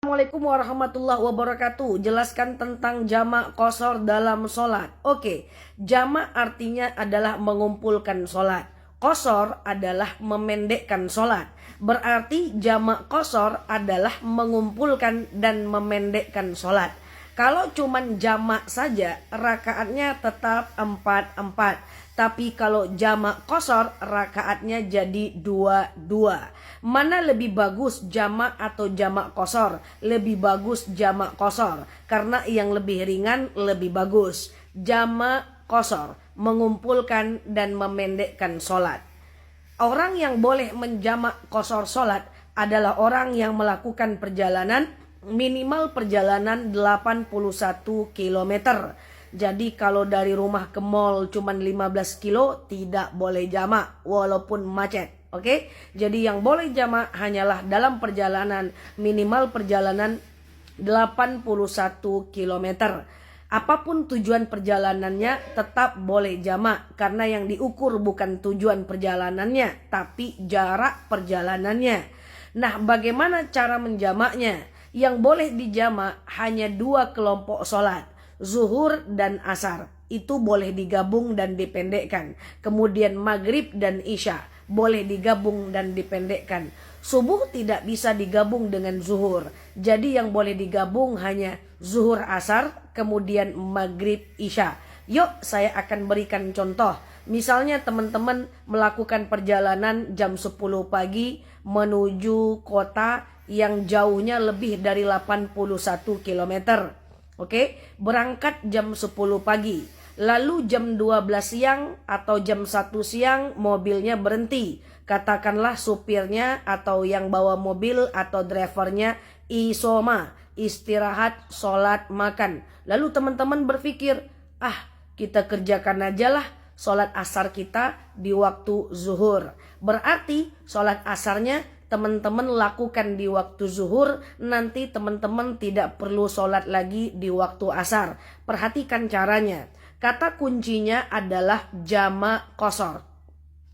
Assalamualaikum warahmatullahi wabarakatuh. Jelaskan tentang jamak qashar dalam sholat. Oke, jamak artinya adalah mengumpulkan sholat. Qashar adalah memendekkan sholat. Berarti jamak qashar adalah mengumpulkan dan memendekkan sholat. Kalau cuman jamak saja, rakaatnya tetap 4-4. Tapi kalau jamak qashar, rakaatnya jadi 2-2. Mana lebih bagus, jamak atau jamak qashar? Lebih bagus jamak qashar, karena yang lebih ringan lebih bagus. Jamak qashar, mengumpulkan dan memendekkan sholat. Orang yang boleh menjamak qashar sholat adalah orang yang melakukan perjalanan minimal perjalanan 81 km. Jadi kalau dari rumah ke mall cuma 15 kilo tidak boleh jamak walaupun macet. Oke? Jadi yang boleh jamak hanyalah dalam perjalanan minimal perjalanan 81 km. Apapun tujuan perjalanannya tetap boleh jamak, karena yang diukur bukan tujuan perjalanannya tapi jarak perjalanannya. Nah, bagaimana cara menjamaknya? Yang boleh dijamak hanya 2 kelompok sholat, zuhur dan asar. Itu boleh digabung dan dipendekkan. Kemudian maghrib dan isya boleh digabung dan dipendekkan. Subuh tidak bisa digabung dengan zuhur. Jadi yang boleh digabung hanya zuhur asar, kemudian maghrib isya. Yuk saya akan berikan contoh. Misalnya teman-teman melakukan perjalanan jam 10 pagi menuju kota yang jauhnya lebih dari 81 km. Oke, berangkat jam 10 pagi. Lalu jam 12 siang atau jam 1 siang mobilnya berhenti. Katakanlah supirnya atau yang bawa mobil atau drivernya isoma, istirahat, sholat, makan. Lalu teman-teman berpikir, kita kerjakan aja lah sholat asar kita di waktu zuhur. Berarti sholat asarnya teman-teman lakukan di waktu zuhur, nanti teman-teman tidak perlu sholat lagi di waktu asar. Perhatikan caranya. Kata kuncinya adalah jamak qashar.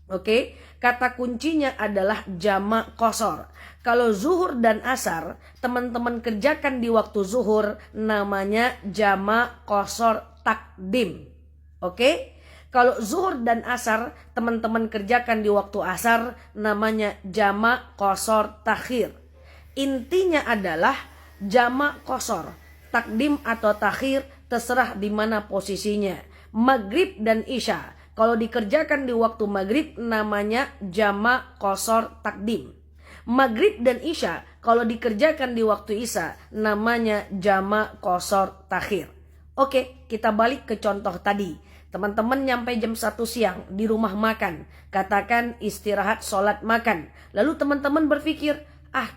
Oke, kata kuncinya adalah jamak qashar. Kalau zuhur dan asar teman-teman kerjakan di waktu zuhur, namanya jamak qashar takdim. Oke? Kalau zuhur dan asar teman-teman kerjakan di waktu asar, namanya jamak qashar takhir. Intinya adalah jamak qashar, takdim atau takhir terserah di mana posisinya. Maghrib dan isya kalau dikerjakan di waktu maghrib namanya jamak qashar takdim. Maghrib dan isya kalau dikerjakan di waktu isya namanya jamak qashar takhir. Oke, kita balik ke contoh tadi. Teman-teman nyampe jam 1 siang di rumah makan. Katakan istirahat, sholat, makan. Lalu teman-teman berpikir,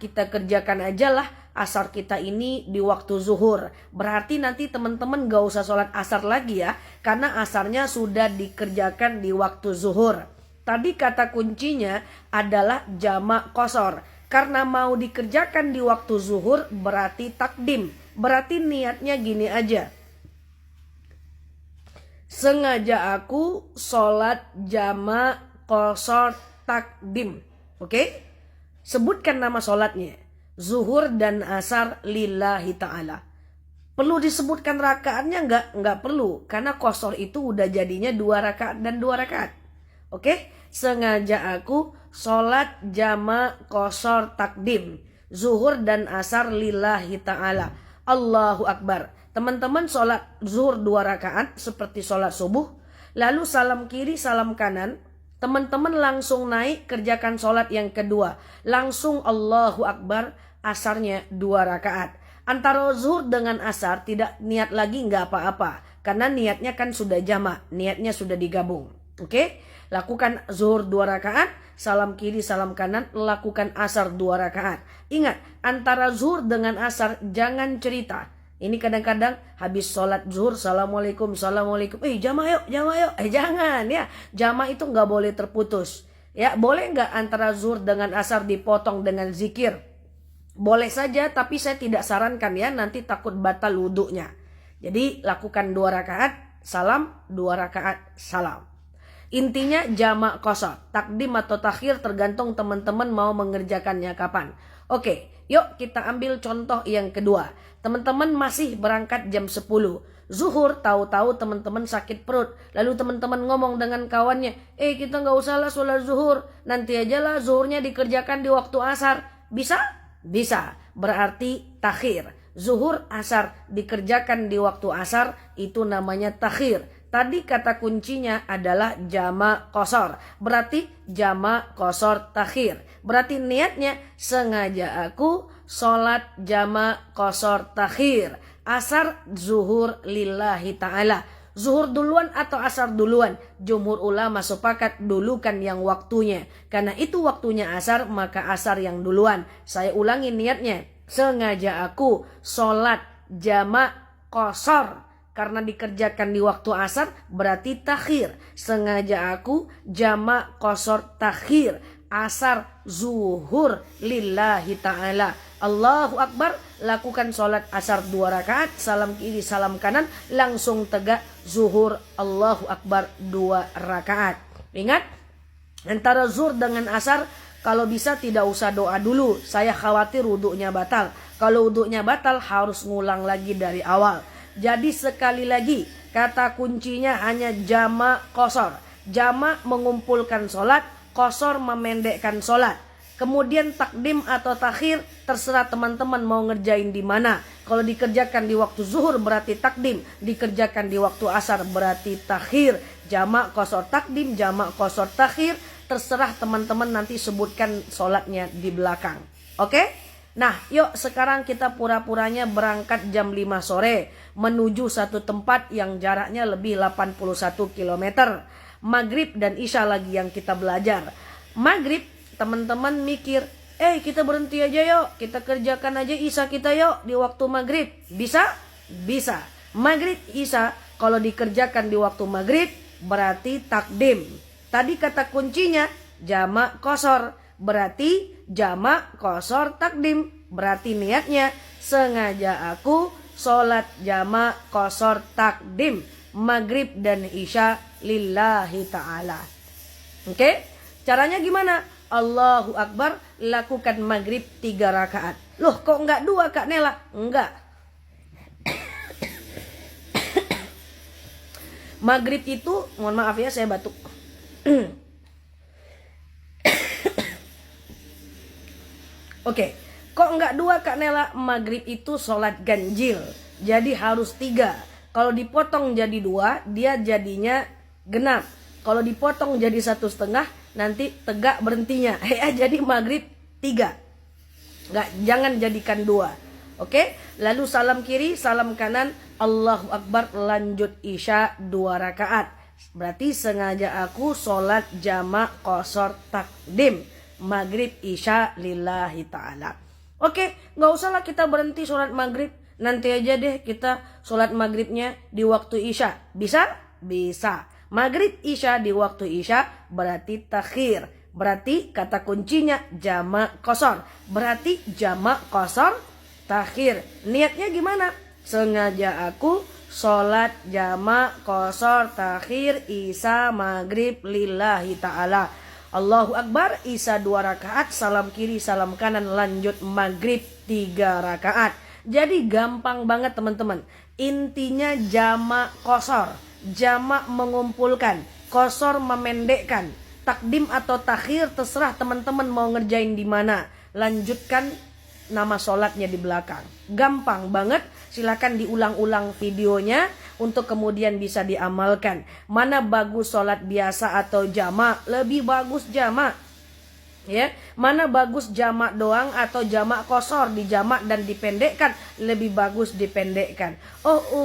kita kerjakan aja lah asar kita ini di waktu zuhur. Berarti nanti teman-teman gak usah sholat asar lagi ya, karena asarnya sudah dikerjakan di waktu zuhur. Tadi kata kuncinya adalah jamak qashar. Karena mau dikerjakan di waktu zuhur berarti takdim. Berarti niatnya gini aja. Sengaja aku sholat jamak qashar takdim. Oke? Sebutkan nama sholatnya. Zuhur dan asar lillahi ta'ala. Perlu disebutkan rakaatnya? Enggak perlu. Karena qashar itu udah jadinya 2 rakaat dan 2 rakaat. Oke? Sengaja aku sholat jamak qashar takdim. Zuhur dan asar lillahi ta'ala. Allahu Akbar. Teman-teman sholat zuhur 2 rakaat seperti sholat subuh. Lalu salam kiri, salam kanan. Teman-teman langsung naik kerjakan sholat yang kedua. Langsung Allahu Akbar, asarnya 2 rakaat. Antara zuhur dengan asar tidak niat lagi nggak apa-apa. Karena niatnya kan sudah jamak, niatnya sudah digabung. Oke? Lakukan zuhur 2 rakaat, salam kiri, salam kanan, lakukan asar 2 rakaat. Ingat, antara zuhur dengan asar jangan cerita. Ini kadang-kadang habis sholat zuhur, assalamualaikum, assalamualaikum. Jamak yuk. Jangan ya. Jamak itu nggak boleh terputus. Ya, boleh nggak antara zuhur dengan asar dipotong dengan zikir? Boleh saja, tapi saya tidak sarankan ya. Nanti takut batal wudhunya. Jadi lakukan 2 rakaat, salam, 2 rakaat, salam. Intinya jamak qashar, takdim atau takhir tergantung teman-teman mau mengerjakannya kapan. Oke, Yuk kita ambil contoh yang kedua. Teman-teman masih berangkat jam 10. Zuhur, tahu-tahu teman-teman sakit perut. Lalu teman-teman ngomong dengan kawannya, kita nggak usah lah sholat zuhur. Nanti aja lah zuhurnya dikerjakan di waktu asar. Bisa? Bisa. Berarti takhir. Zuhur, asar dikerjakan di waktu asar, itu namanya takhir. Tadi kata kuncinya adalah jamak qashar. Berarti jamak qashar takhir. Berarti niatnya sengaja aku sholat jamak qashar takhir. Asar zuhur lillahi ta'ala. Zuhur duluan atau asar duluan? Jumhur ulama sepakat dulukan yang waktunya. Karena itu waktunya asar, maka asar yang duluan. Saya ulangi niatnya. Sengaja aku sholat jamak qashar. Karena dikerjakan di waktu asar berarti takhir. Sengaja aku jamak qashar takhir. Asar zuhur lillahi ta'ala. Allahu Akbar. Lakukan sholat asar 2 rakaat. Salam kiri salam kanan. Langsung tegak zuhur. Allahu Akbar 2 rakaat. Ingat, antara zuhur dengan asar, kalau bisa tidak usah doa dulu. Saya khawatir wudhunya batal. Kalau wudhunya batal harus ngulang lagi dari awal. Jadi sekali lagi, kata kuncinya hanya jamak qashar. Jamak mengumpulkan sholat, qashar memendekkan sholat. Kemudian takdim atau takhir terserah teman-teman mau ngerjain di mana. Kalau dikerjakan di waktu zuhur berarti takdim, dikerjakan di waktu asar berarti takhir. Jamak qashar takdim, jamak qashar takhir, terserah teman-teman nanti sebutkan sholatnya di belakang. Oke? Nah, yuk sekarang kita pura-puranya berangkat jam 5 sore menuju satu tempat yang jaraknya lebih 81 km. Maghrib dan Isya lagi yang kita belajar. Maghrib, teman-teman mikir, kita berhenti aja yuk, kita kerjakan aja Isya kita yuk di waktu maghrib. Bisa? Bisa. Maghrib, Isya kalau dikerjakan di waktu maghrib berarti takdim. Tadi kata kuncinya jamak qashar. Berarti jamak qashar takdim. Berarti niatnya sengaja aku sholat jamak qashar takdim. Maghrib dan Isya lillahi ta'ala. Oke? Caranya gimana? Allahu Akbar, lakukan maghrib 3 rakaat. Loh kok enggak 2 Kak Nela? Enggak. Maghrib itu, mohon maaf ya saya batuk. Oke, kok enggak 2 Kak Nela? Maghrib itu sholat ganjil, jadi harus 3. Kalau dipotong jadi 2, dia jadinya genap. Kalau dipotong jadi 1,5, nanti tegak berhentinya. Jadi maghrib 3. Jangan jadikan 2. Oke, lalu salam kiri, salam kanan, Allahu Akbar, lanjut Isya 2 rakaat. Berarti sengaja aku sholat jamak qashar takdim. Maghrib Isya lillahi ta'ala. Oke, gak usahlah kita berhenti sholat maghrib. Nanti aja deh kita sholat maghribnya di waktu Isya. Bisa? Bisa. Maghrib Isya di waktu Isya berarti takhir. Berarti kata kuncinya jamak qashar. Berarti jamak qashar takhir. Niatnya gimana? Sengaja aku sholat jamak qashar takhir Isya maghrib lillahi ta'ala. Allahu Akbar, Isya 2 rakaat, salam kiri, salam kanan, lanjut maghrib 3 rakaat. Jadi gampang banget teman-teman. Intinya jamak qashar. Jamak mengumpulkan, qashar memendekkan. Takdim atau takhir terserah teman-teman mau ngerjain di mana. Lanjutkan nama sholatnya di belakang. Gampang banget. Silakan diulang-ulang videonya untuk kemudian bisa diamalkan. Mana bagus sholat biasa atau jamak? Lebih bagus jamak. Ya, mana bagus jamak doang atau jamak qashar, dijamak dan dipendekkan? Lebih bagus dipendekkan.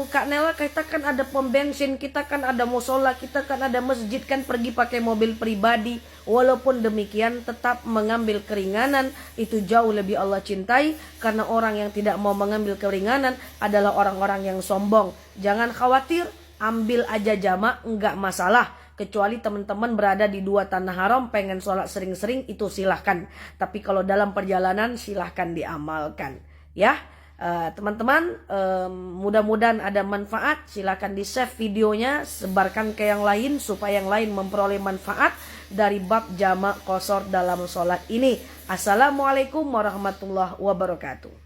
Kak Nela, kita kan ada pom bensin, kita kan ada musola, kita kan ada masjid, kan pergi pakai mobil pribadi. Walaupun demikian tetap mengambil keringanan itu jauh lebih Allah cintai, karena orang yang tidak mau mengambil keringanan adalah orang-orang yang sombong. Jangan khawatir, ambil aja jamak, enggak masalah. Kecuali teman-teman berada di 2 tanah haram, pengen sholat sering-sering, itu silahkan. Tapi kalau dalam perjalanan silahkan diamalkan. Ya, Teman-teman, mudah-mudahan ada manfaat. Silakan di save videonya, sebarkan ke yang lain supaya yang lain memperoleh manfaat dari bab jamak qashar dalam sholat ini. Assalamualaikum warahmatullahi wabarakatuh.